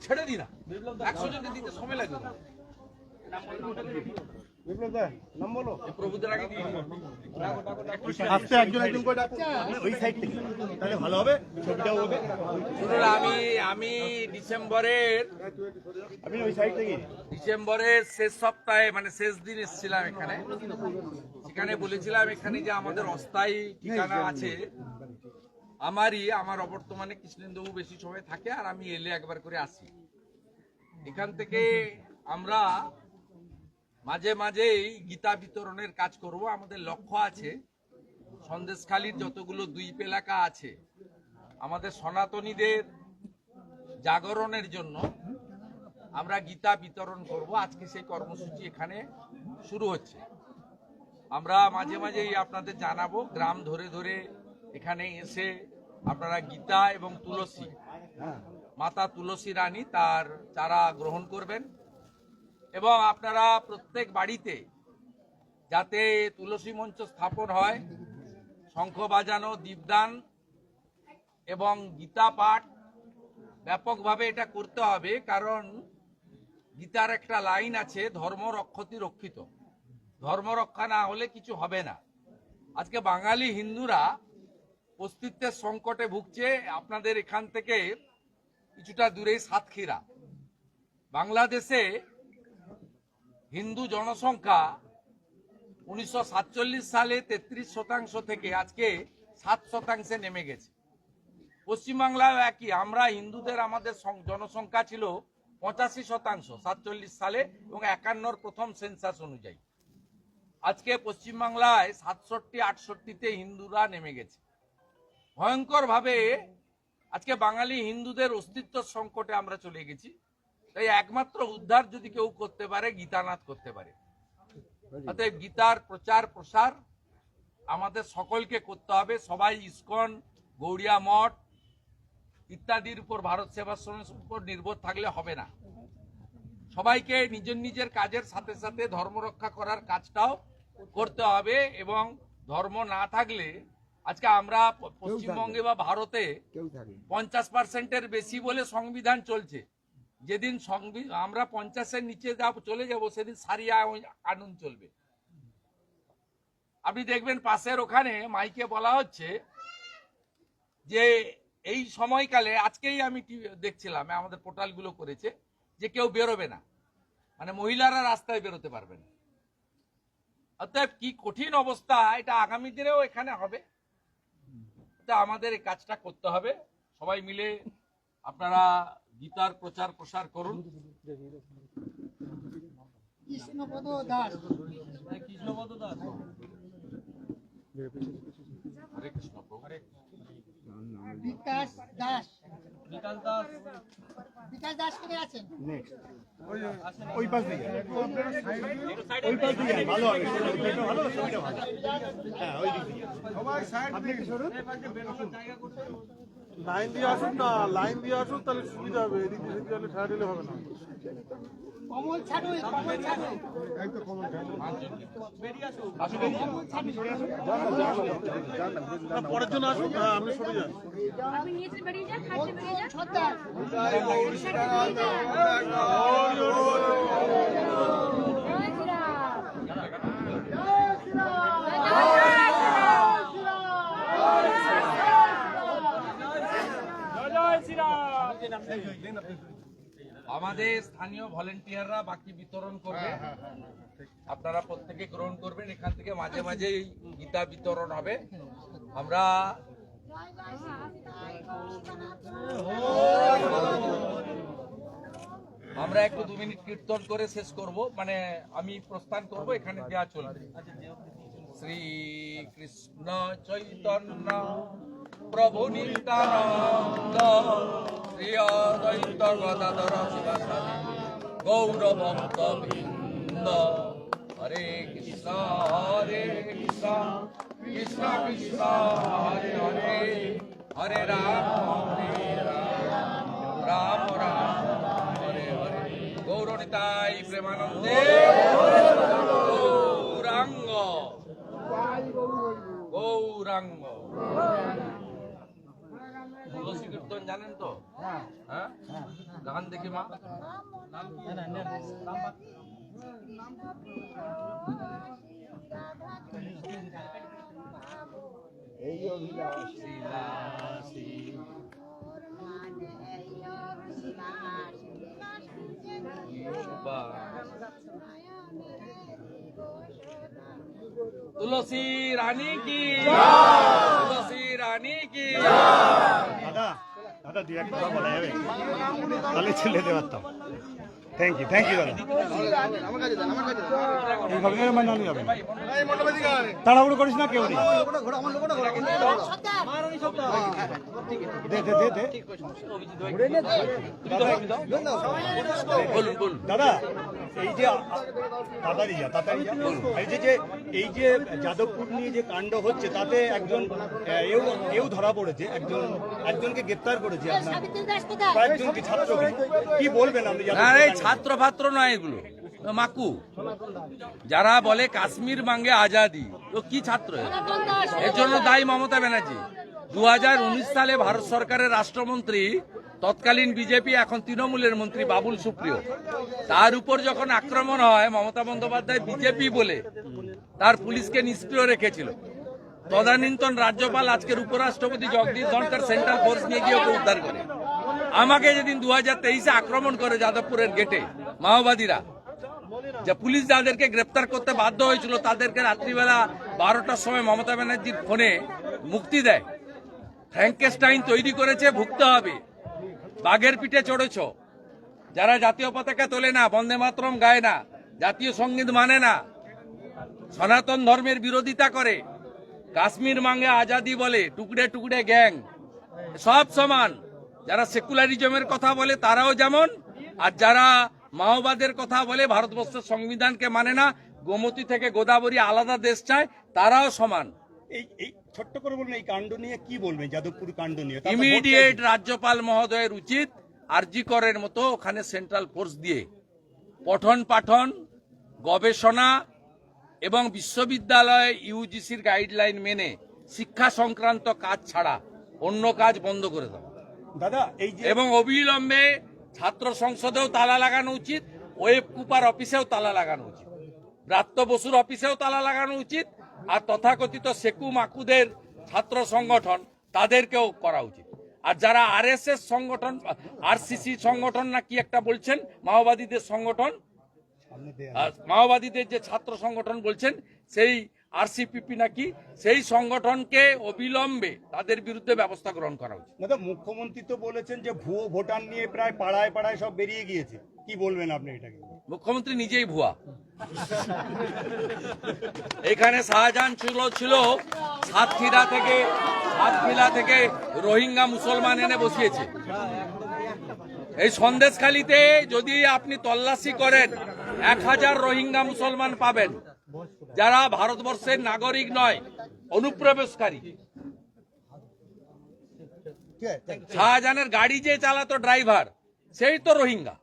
ছেড়ে দি না, 100 জনকে দিতে সময় লাগবে। প্রভুদের আগে আমি ডিসেম্বরের শেষ সপ্তাহে মানে শেষ দিন এসেছিলাম এখানে। সেখানে বলেছিলাম এখানে যে আমাদের অস্থায়ী ঠিকানা আছে আমার অবর্তমানে কৃষ্ণেন্দুবাবু বেশি সময় থাকে, আর আমি এলে একবার করে আসি। এখান থেকে আমরা মাঝে মাঝেই গীতা বিতরণের কাজ করব। আমাদের লক্ষ্য আছে সন্দেশখালীর যতগুলো দ্বীপ এলাকা আছে আমাদের সনাতনীদের জাগরণের জন্য আমরা গীতা বিতরণ করব। আজকে সেই কর্মসূচি এখানে শুরু হচ্ছে। আমরা মাঝে মাঝেই আপনাদের জানাবো, গ্রাম ধরে ধরে এখানে এসে আপনারা গীতা এবং তুলসী, মাতা তুলসী রানী তার চারা গ্রহণ করবেন এবং আপনারা প্রত্যেক বাড়িতে যাতে তুলসী মঞ্চ স্থাপন হয়, শঙ্খ বাজানো, দীপদান এবং গীতা পাঠ ব্যাপকভাবে এটা করতে হবে। কারণ গীতার একটা লাইন আছে, ধর্ম রক্ষতি রক্ষিত, ধর্ম রক্ষা না হলে কিছু হবে না। আজকে বাঙালি হিন্দুরা অস্তিত্বের সংকটে ভুগছে। আপনাদের এখান থেকে কিছুটা দূরে সাতক্ষীরা, বাংলাদেশে হিন্দু জনসংখ্যা 1947 সালে 33% থেকে আজকে 7% নেমে গেছে। পশ্চিমবাংলায় একই, আমরা হিন্দুদের আমাদের জনসংখ্যা ছিল 85% 47 সালে এবং 51 প্রথম সেন্সাস অনুযায়ী। আজকে পশ্চিমবাংলায় 67-68তে হিন্দুরা নেমে গেছে ভয়ঙ্কর ভাবে। আজকে বাঙালি হিন্দুদের অস্তিত্ব সংকটে আমরা চলে গেছি। তাই একমাত্র উদ্ধার যদি কেউ করতে পারে, গীতানাথ করতে পারে। অতএব গীতার প্রচার প্রসার আমাদের সকলকে করতে হবে। সবাই ইসকন, গৌড়িয়া মঠ ইত্যাদির উপর, ভারত সেবাশ্রমের উপর নির্ভর থাকলে হবে না। সবাইকে নিজের নিজের কাজের সাথে সাথে ধর্ম রক্ষা করার কাজটাও করতে হবে। এবং ধর্ম না থাকলে আজকে আমরা পশ্চিমবঙ্গে বা ভারতে 50%-এর বেশি বলে সংবিধান চলছে। যেদিন আমরা 50-এর নিচে চলে যাব সেদিন সারিয়া কানুন চলবে। আপনি দেখবেন পাশের ওখানে মাইকে বলা হচ্ছে যে এই সময়কালে, আজকেই আমি দেখছিলাম আমাদের পোর্টালগুলো করেছে যে কেউ বেরোবে না, মানে মহিলারা রাস্তায় বেরোতে পারবে না। অতএব কি কঠিন অবস্থা, এটা আগামী দিনেও এখানে হবে। আমাদের এই কাজটা করতে হবে। সবাই মিলে আপনারা গীতার প্রচার প্রসার করুন। কৃষ্ণপদ দাস, কৃষ্ণপদ দাস, হরে কৃষ্ণ, বিকাশ দাস, বিকাশ দাস, বিকাশ দাস কে আছেন? নেক্সট ওই পাশে, ওই পাশে ভালো হবে, ভালো ছবিটা ভালো। হ্যাঁ, ওই দিকে সবাই সাইড থেকে সরুন, জায়গা করতে লাইন দিয়ে আসুন না, লাইন দিয়ে আসুন তাহলে সুবিধা হবে। এদিক দিয়ে গেলে ঠাড়া দিলে হবে না। কমল ছাড়ো, কমল ছাড়ো, এই তো কমল ছাড়ো, বেরিয়ে আসুন, আসুন, আপনি সরে আসুন, যান না, পরের জন্য আসুন। হ্যাঁ, আপনি সরে যান, আপনি নিচে বেরিয়ে যান, খাটে বেরিয়ে যান, সর্দার আমাদের স্থানীয় ভলেন্টিয়াররা বাকি বিতরণ করবে, আপনারা প্রত্যেকে গ্রহণ করবেন। এখান থেকে মাঝে মাঝে গীতা বিতরণ হবে। আমরা একটু 2 মিনিট কীর্তন করে শেষ করব, মানে আমি প্রস্থান করব, এখানে দেওয়া চলবে। শ্রী কৃষ্ণ চৈতন্য প্রভু নিত্যানন্দ শ্রী অদ্বৈত গদাধর শিবাসাদি গৌর ভক্তবৃন্দ। হরে কৃষ্ণ কৃষ্ণ কৃষ্ণ হরে হরে, হরে রাম রাম রাম হরে হরে। গৌরনিতাই প্রেমানন্দে গৌরাঙ্গ গৌর গৌরাঙ্গ। তুলসী কীর্তন জানেন তো? হ্যাঁ, গান দেখি মা। তুলসী রানী কি, তুলসী রানী কি। দাদা দাদা দুই এক কথা বলা যাবে তাহলে ছেলে দিতে পারতাম। থ্যাংক ইউ দাদা। এইভাবে মানে নিয়ে যাবেন, তাড়াহুড়ো করিস না কেউ নেই। দাদা এই যে এই যে যাদবপুর নিয়ে যে কাণ্ড হচ্ছে তাতে একজন এও ধরা পড়েছে, একজনকে গ্রেপ্তার করেছে কয়েকজনকে ছাত্রকে, কি বলবেন আপনি? ছাত্র ফাত্র নয় এগুলো, মাকু যারা বলে কাশ্মীর মাঙ্গে আজাদি, তো কি ছাত্র? এর জন্য দায়ী মমতা ব্যানার্জি। 2019 সালে ভারত সরকারের রাষ্ট্রমন্ত্রী, তৎকালীন বিজেপি এখন তৃণমূলের মন্ত্রী বাবুল সুপ্রিয়, তার উপর যখন আক্রমণ হয়, মমতা বন্দ্যোপাধ্যায় বিজেপি বলে তার পুলিশকে নিষ্ক্রিয় রেখেছিল। তদানীন্তন রাজ্যপাল আজকের উপরাষ্ট্রপতি জগদীপ ধনখড় সেন্ট্রাল ফোর্স নিয়ে গিয়ে ওকে উদ্ধার করে। আমাকে যেদিন 2023-এ আক্রমণ করে যাদবপুরের গেটে মাওবাদীরা, যে পুলিশ যাদেরকে গ্রেপ্তার করতে বাধ্য হয়েছিল তাদেরকে রাত্রিবেলা 12টার সময় মমতা ব্যানার্জির ফোনে মুক্তি দেয়। ফ্র্যাঙ্কেস্টাইন তৈরি করেছে, ভুগতে হবে। বাঘের পিঠে চড়েছ। যারা জাতীয় পতাকা তোলে না, বন্দে মাতরম গায় না, জাতীয় সঙ্গীত মানে না, সনাতন ধর্মের বিরোধিতা করে, কাশ্মীর মাঙ্গে আজাদি বলে, টুকরে টুকরে গ্যাং, সব সমান। যারা সেকুলারিজমের কথা বলে তারাও যেমন, আর যারা মাওবাদের কথা বলে, ভারতবর্ষের সংবিধানকে মানে না, গোমতী থেকে গোদাবরী আলাদা দেশ চায়, তারাও সমান। এই ছোট্ট করে বলুন, এই কাণ্ড নিয়ে কি বলবেন? যাদবপুর কাণ্ড নিয়ে ইমিডিয়েট রাজ্যপাল মহোদয়ের উচিত আরজি করের মতো ওখানে সেন্ট্রাল ফোর্স দিয়ে পঠন পাঠন, গবেষণা এবং বিশ্ববিদ্যালয়ে ইউজিসির গাইডলাইন মেনে শিক্ষা সংক্রান্ত কাজ ছাড়া অন্য কাজ বন্ধ করে দেওয়া দাদা। এই যে এবং অবিলম্বে ছাত্র সংসদেও তালা লাগানো উচিত, ওয়েব কুপার অফিসেও তালা লাগানো উচিত, ব্রাত্য বসুর অফিসেও তালা লাগানো উচিত, আর তথাকথিত সেকু মাকুদের ছাত্র সংগঠন তাদেরকেও করা উচিত। আর যারা আরএসএস সংগঠন, আরসিসি সংগঠন না কি একটা বলছেন, মাওবাদীদের সংগঠন, মাওবাদীদের যে ছাত্র সংগঠন বলছেন, সেই আরসিপিপি নাকি, সেই সংগঠনকে অবিলম্বে তাদের বিরুদ্ধে ব্যবস্থা গ্রহণ করা উচিত। মুখ্যমন্ত্রী তো বলেছেন যে ভুয়ো ভোটার নিয়ে প্রায় পাড়ায় পাড়ায় সব বেরিয়ে গিয়েছে, কি বলবেন আপনি এটাকে? মুখ্যমন্ত্রী নিজেই ভুয়া। এখানে শাহজাহান ছিল সাতক্ষীরা থেকে রোহিঙ্গা মুসলমান এনে বসিয়েছে। এই সন্দেশখালীতে যদি আপনি তল্লাশি করেন 1000 রোহিঙ্গা মুসলমান পাবেন, যারা ভারতবর্ষের নাগরিক নয়, অনুপ্রবেশকারী। শাহজাহানের গাড়ি যে চালাতো ড্রাইভার, সেই তো রোহিঙ্গা।